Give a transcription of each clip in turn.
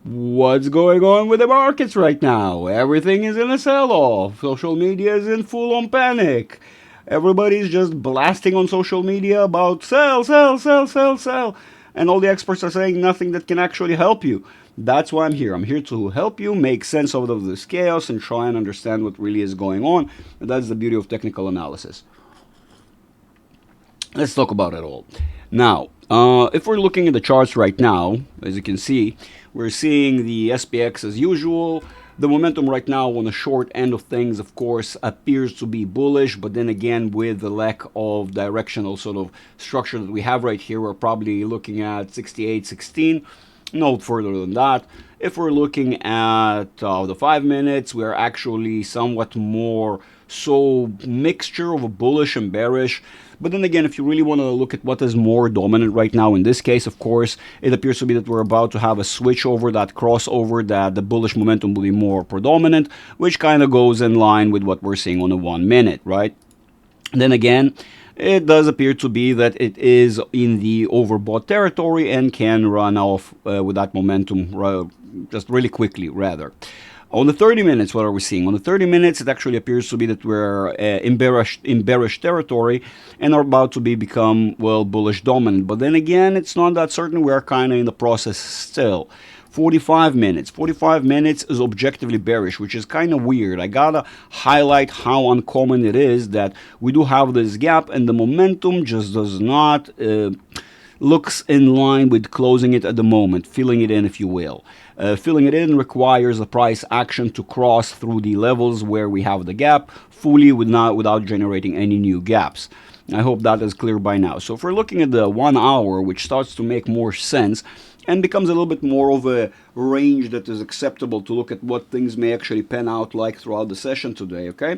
What's going on with the markets right now? Everything is in a sell-off. Social media is in full-on panic. Everybody's just blasting on social media about sell, sell, sell, sell, sell. And all the experts are saying nothing that can actually help you. That's why I'm here. I'm here to help you make sense out of this chaos and try and understand what really is going on. And that's the beauty of technical analysis. Let's talk about it all. Now, if we're looking at the charts right now, as you can see, we're seeing the SPX as usual. The momentum right now on the short end of things, of course, appears to be bullish, but then again, with the lack of directional sort of structure that we have right here, we're probably looking at 68.16. No further than that. If we're looking at the 5 minutes, we're actually somewhat more so mixture of a bullish and bearish. But then again, if you really want to look at what is more dominant right now, in this case, of course, it appears to be that we're about to have a switch over, that crossover, that the bullish momentum will be more predominant, which kind of goes in line with what we're seeing on the 1 minute, right? Then again, it does appear to be that it is in the overbought territory and can run off with that momentum just really quickly, rather. On the 30 minutes, what are we seeing? On the 30 minutes, it actually appears to be that we're in bearish territory and are about to become, well, bullish dominant. But then again, it's not that certain. We're kind of in the process still. 45 minutes. 45 minutes is objectively bearish, which is kind of weird. I gotta highlight how uncommon it is that we do have this gap and the momentum just does not looks in line with closing it at the moment, filling it in, if you will. Filling it in requires a price action to cross through the levels where we have the gap fully without generating any new gaps. I hope that is clear by now. So if we're looking at the 1 hour, which starts to make more sense and becomes a little bit more of a range that is acceptable to look at what things may actually pan out like throughout the session today, okay?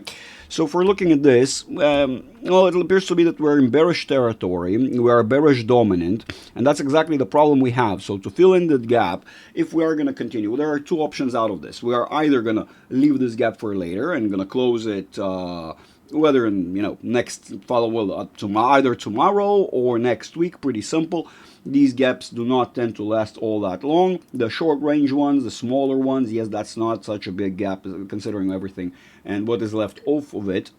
So if we're looking at this, well, it appears to be that we're in bearish territory. We are bearish dominant, and that's exactly the problem we have. So to fill in that gap, if we are going to continue, well, there are two options out of this. We are either going to leave this gap for later and going to close it whether in next either tomorrow or next week. Pretty simple. These gaps do not tend to last all that long. The short range ones, the smaller ones, yes, that's not such a big gap considering everything and what is left off of it.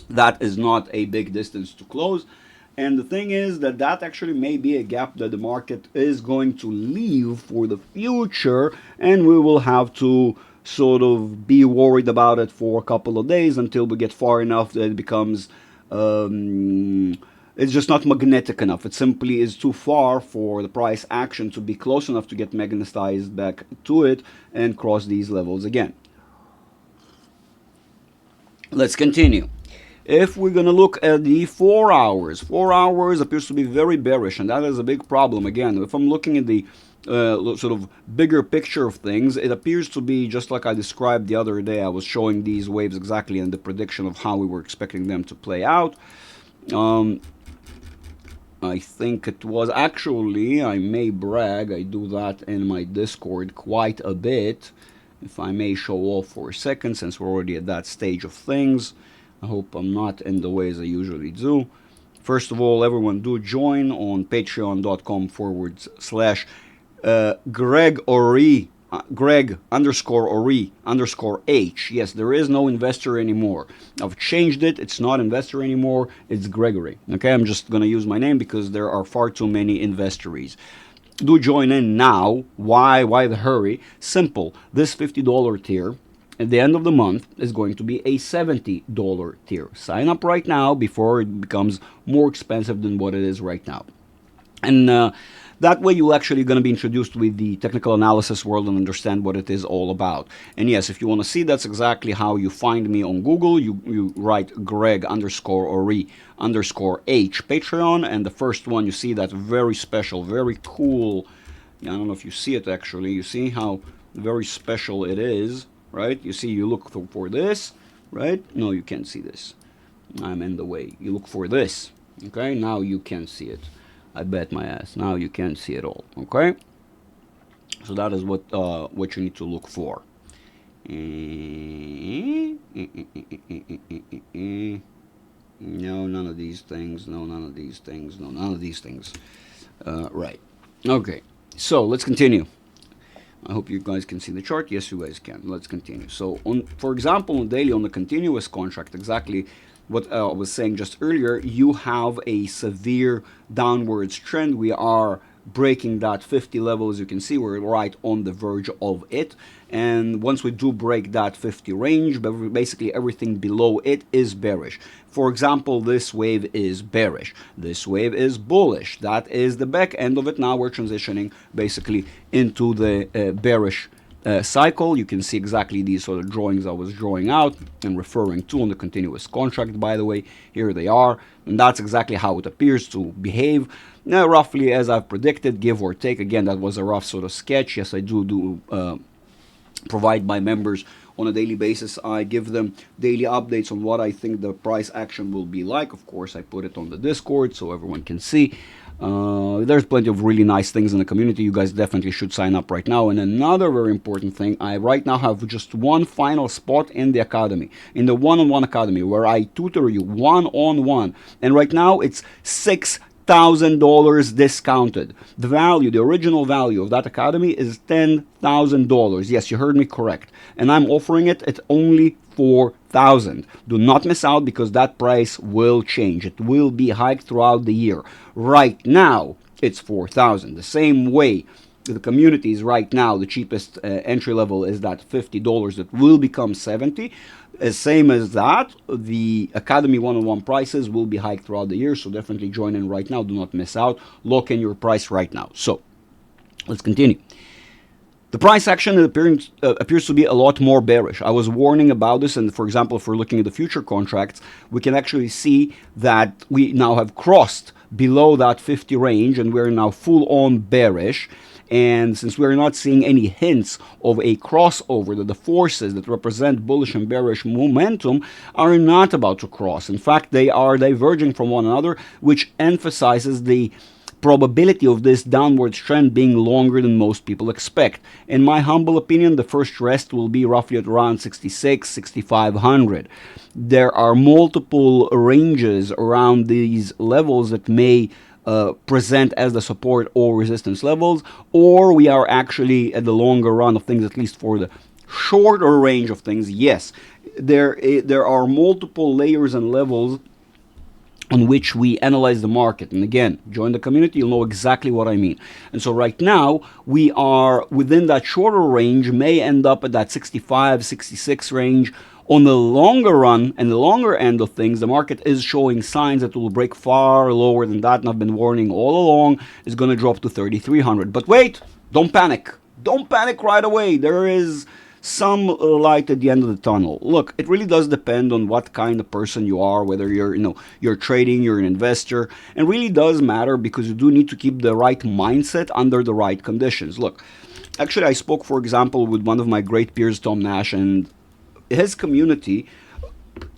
That is not a big distance to close. And the thing is that actually may be a gap that the market is going to leave for the future, and we will have to sort of be worried about it for a couple of days until we get far enough that it becomes it's just not magnetic enough. It simply is too far for the price action to be close enough to get magnetized back to it and cross these levels again. Let's continue. If we're going to look at the 4 hours, 4 hours appears to be very bearish, and that is a big problem. Again, if I'm looking at the sort of bigger picture of things, it appears to be just like I described the other day. I was showing these waves exactly and the prediction of how we were expecting them to play out. I think it was actually, I may brag, I do that in my Discord quite a bit. If I may show off for a second, since we're already at that stage of things. I hope I'm not in the way as I usually do. First of all, everyone do join on patreon.com/Greg Ori, Greg_Ori_H. Yes, there is no investor anymore. I've changed it. It's not investor anymore. It's Gregory. Okay, I'm just going to use my name because there are far too many investories. Do join in now. Why the hurry? Simple. This $50 tier at the end of the month is going to be a $70 tier. Sign up right now before it becomes more expensive than what it is right now. And that way you're actually going to be introduced with the technical analysis world and understand what it is all about. And yes, if you want to see, that's exactly how you find me on Google. You write Greg_Ori_H Patreon, and the first one you see that very special, very cool. I don't know if you see it actually. You see how very special it is, right? You see, you look for this, right? No, you can't see this. I'm in the way. You look for this. Okay, now you can see it. I bet my ass. Now you can't see it all. Okay, so that is what you need to look for. No, none of these things. No, none of these things. No, none of these things. Right. Okay. So let's continue. I hope you guys can see the chart. Yes, you guys can. Let's continue. So, for example, on daily, on the continuous contract, exactly what I was saying just earlier, you have a severe downwards trend. We are breaking that 50 level. As you can see, we're right on the verge of it. And once we do break that 50 range, basically everything below it is bearish. For example, this wave is bearish. This wave is bullish. That is the back end of it. Now we're transitioning basically into the bearish cycle. You can see exactly these sort of drawings I was drawing out and referring to on the continuous contract, by the way. Here they are, and that's exactly how it appears to behave. Now, roughly as I've predicted, give or take. Again, that was a rough sort of sketch. Yes, I do provide my members on a daily basis. I give them daily updates on what I think the price action will be like. Of course, I put it on the Discord so everyone can see. There's plenty of really nice things in the community. You guys definitely should sign up right now. And another very important thing, I right now have just one final spot in the academy, in the one-on-one academy, where I tutor you one-on-one. And right now it's $6,000 discounted. The value, the original value of that academy is $10,000. Yes, you heard me correct. And I'm offering it at only $4,000. Do not miss out, because that price will change. It will be hiked throughout the year. Right now, it's $4,000. The same way the community is right now, the cheapest entry level is that $50 that will become $70. Same as that, the Academy one-on-one prices will be hiked throughout the year, so definitely join in right now. Do not miss out. Lock in your price right now. So, let's continue. The price action appears to be a lot more bearish. I was warning about this, and for example, if we're looking at the future contracts, we can actually see that we now have crossed below that 50 range, and we're now full-on bearish. And since we're not seeing any hints of a crossover, that the forces that represent bullish and bearish momentum are not about to cross. In fact, they are diverging from one another, which emphasizes the probability of this downward trend being longer than most people expect. In my humble opinion, the first rest will be roughly at around 66, 6,500. There are multiple ranges around these levels that may present as the support or resistance levels, or we are actually at the longer run of things, at least for the shorter range of things. Yes, there are multiple layers and levels on which we analyze the market. And again, join the community, you'll know exactly what I mean. And so right now, we are within that shorter range, may end up at that 65, 66 range. On the longer run and the longer end of things, the market is showing signs that it will break far lower than that, and I've been warning all along, it's going to drop to 3,300. But wait, don't panic. Don't panic right away. There is some light at the end of the tunnel. Look, it really does depend on what kind of person you are, whether you're trading, you're an investor, and really does matter, because you do need to keep the right mindset under the right conditions. Look, actually I spoke, for example, with one of my great peers, Tom Nash, and his community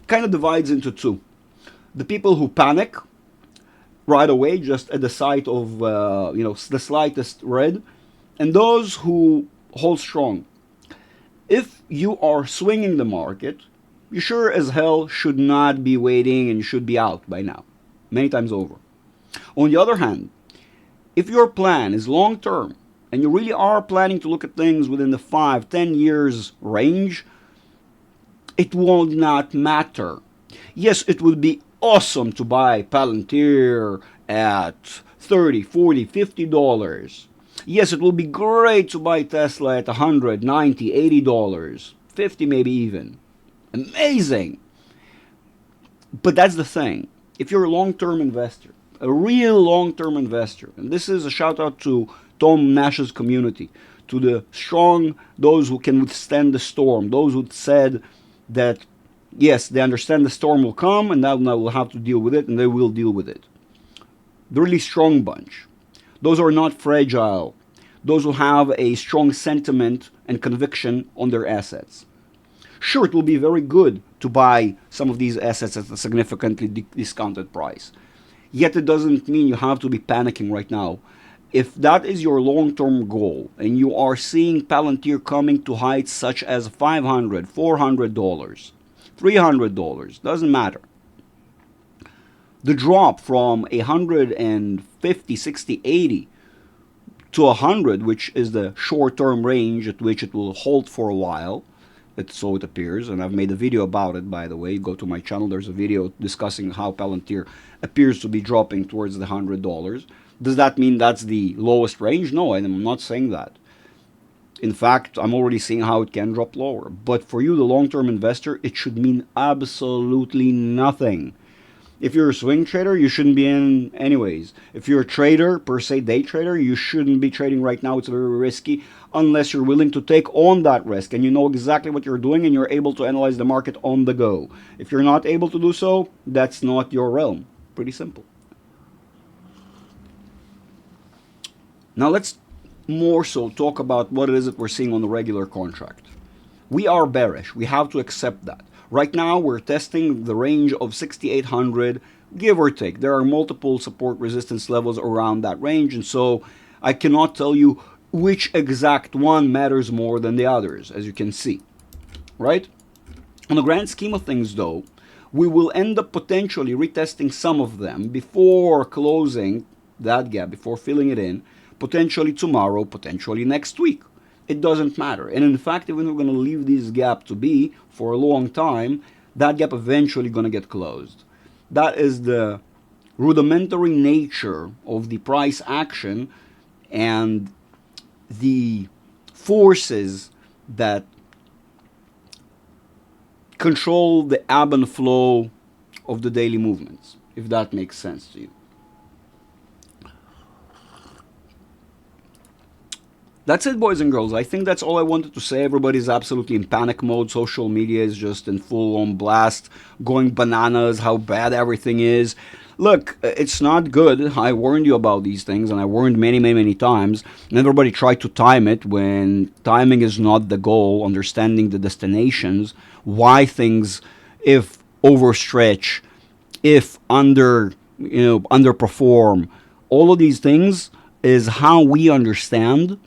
kind of divides into two. The people who panic right away, just at the sight of the slightest red, and those who hold strong. If you are swinging the market, you sure as hell should not be waiting, and you should be out by now, many times over. On the other hand, if your plan is long term, and you really are planning to look at things within the 5-10 years range, it will not matter. Yes, it would be awesome to buy Palantir at $30, $40, $50. Yes, it will be great to buy Tesla at $100, $90, $80, $50 maybe even. Amazing. But that's the thing. If you're a long-term investor, a real long-term investor, and this is a shout out to Tom Nash's community, to the strong, those who can withstand the storm, those who said that, yes, they understand the storm will come, and now we'll have to deal with it, and they will deal with it. The really strong bunch. Those who are not fragile. Those who have a strong sentiment and conviction on their assets. Sure, it will be very good to buy some of these assets at a significantly discounted price. Yet it doesn't mean you have to be panicking right now. If that is your long-term goal, and you are seeing Palantir coming to heights such as $500, $400, $300, doesn't matter. The drop from 150, 60, 80 to 100, which is the short-term range at which it will hold for a while. So it appears, and I've made a video about it, by the way. Go to my channel. There's a video discussing how Palantir appears to be dropping towards the $100. Does that mean that's the lowest range? No, I'm not saying that. In fact, I'm already seeing how it can drop lower. But for you, the long-term investor, it should mean absolutely nothing. If you're a swing trader, you shouldn't be in anyways. If you're a trader, per se day trader, you shouldn't be trading right now. It's very risky unless you're willing to take on that risk and you know exactly what you're doing and you're able to analyze the market on the go. If you're not able to do so, that's not your realm. Pretty simple. Now let's more so talk about what it is that we're seeing on the regular contract. We are bearish. We have to accept that. Right now, we're testing the range of 6,800, give or take. There are multiple support resistance levels around that range, and so I cannot tell you which exact one matters more than the others, as you can see, right? On the grand scheme of things, though, we will end up potentially retesting some of them before closing that gap, before filling it in, potentially tomorrow, potentially next week. It doesn't matter. And in fact, even if we're going to leave this gap to be for a long time, that gap eventually going to get closed. That is the rudimentary nature of the price action and the forces that control the ebb and flow of the daily movements, if that makes sense to you. That's it, boys and girls. I think that's all I wanted to say. Everybody's absolutely in panic mode. Social media is just in full-on blast, going bananas, how bad everything is. Look, it's not good. I warned you about these things, and I warned many, many, many times. And everybody tried to time it when timing is not the goal, understanding the destinations, why things, if overstretch, if underperform, all of these things is how we understand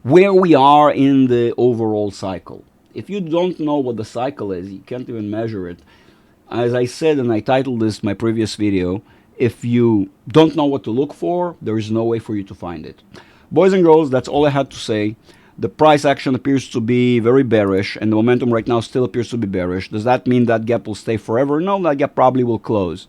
where we are in the overall cycle. If you don't know what the cycle is, you can't even measure it. As I said, and I titled this my previous video, if you don't know what to look for, there is no way for you to find it. Boys and girls, that's all I had to say. The price action appears to be very bearish, and the momentum right now still appears to be bearish. Does that mean that gap will stay forever? No, that gap probably will close.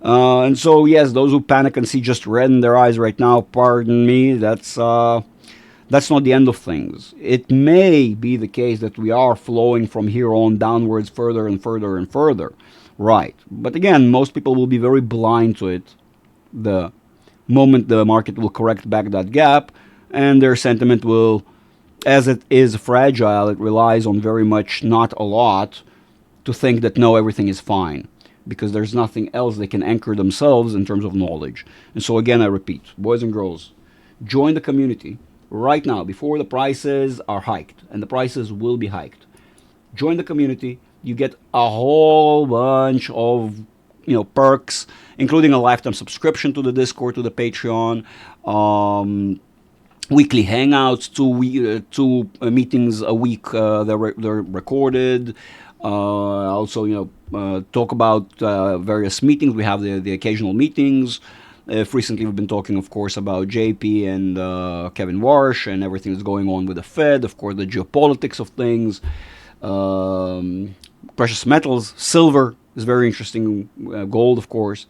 And so, yes, those who panic and see just red in their eyes right now, pardon me, that's not the end of things. It may be the case that we are flowing from here on downwards further and further and further. Right. But again, most people will be very blind to it the moment the market will correct back that gap, and their sentiment will, as it is fragile, it relies on very much, not a lot, to think that no, everything is fine, because there's nothing else they can anchor themselves in terms of knowledge. And so again, I repeat, boys and girls, join the community right now before the prices are hiked, and the prices will be hiked. Join the community. You get a whole bunch of perks, including a lifetime subscription to the Discord, to the Patreon, weekly hangouts, two meetings a week. They're recorded. Also, talk about various meetings. We have the occasional meetings. Recently, we've been talking, of course, about JP and Kevin Warsh and everything that's going on with the Fed. Of course, the geopolitics of things. Precious metals, silver is very interesting. Gold, of course.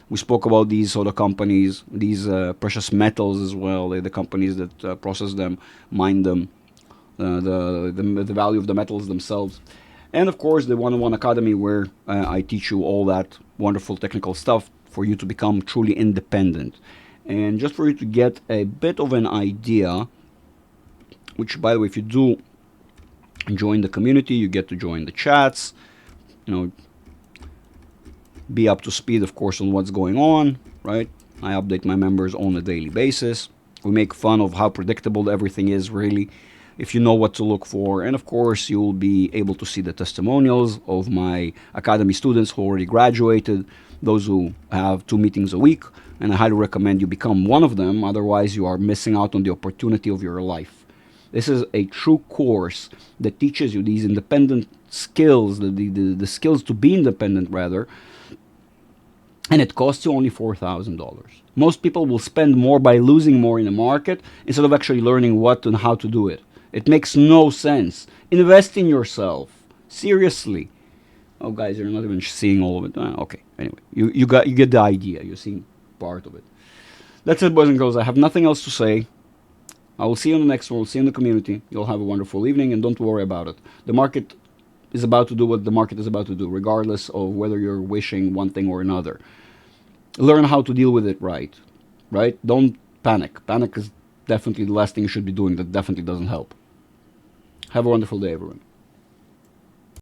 We spoke about these sort of companies, these precious metals as well. They're the companies that process them, mine them, the value of the metals themselves. And of course, the One-on-One Academy, where I teach you all that wonderful technical stuff for you to become truly independent. And just for you to get a bit of an idea, which, by the way, if you do join the community, you get to join the chats, be up to speed, of course, on what's going on, right? I update my members on a daily basis. We make fun of how predictable everything is, really, if you know what to look for. And of course, you'll be able to see the testimonials of my academy students who already graduated, those who have 2 meetings a week, and I highly recommend you become one of them. Otherwise, you are missing out on the opportunity of your life. This is a true course that teaches you these independent skills, the skills to be independent, rather, and it costs you only $4,000. Most people will spend more by losing more in the market instead of actually learning what and how to do it. It makes no sense. Invest in yourself. Seriously. Oh, guys, you're not even seeing all of it. Okay, anyway, you get the idea. You're seeing part of it. That's it, boys and girls. I have nothing else to say. I will see you on the next one. We'll see you in the community. You'll have a wonderful evening, and don't worry about it. The market is about to do what the market is about to do, regardless of whether you're wishing one thing or another. Learn how to deal with it right? Don't panic. Panic is definitely the last thing you should be doing. That definitely doesn't help. Have a wonderful day, everyone.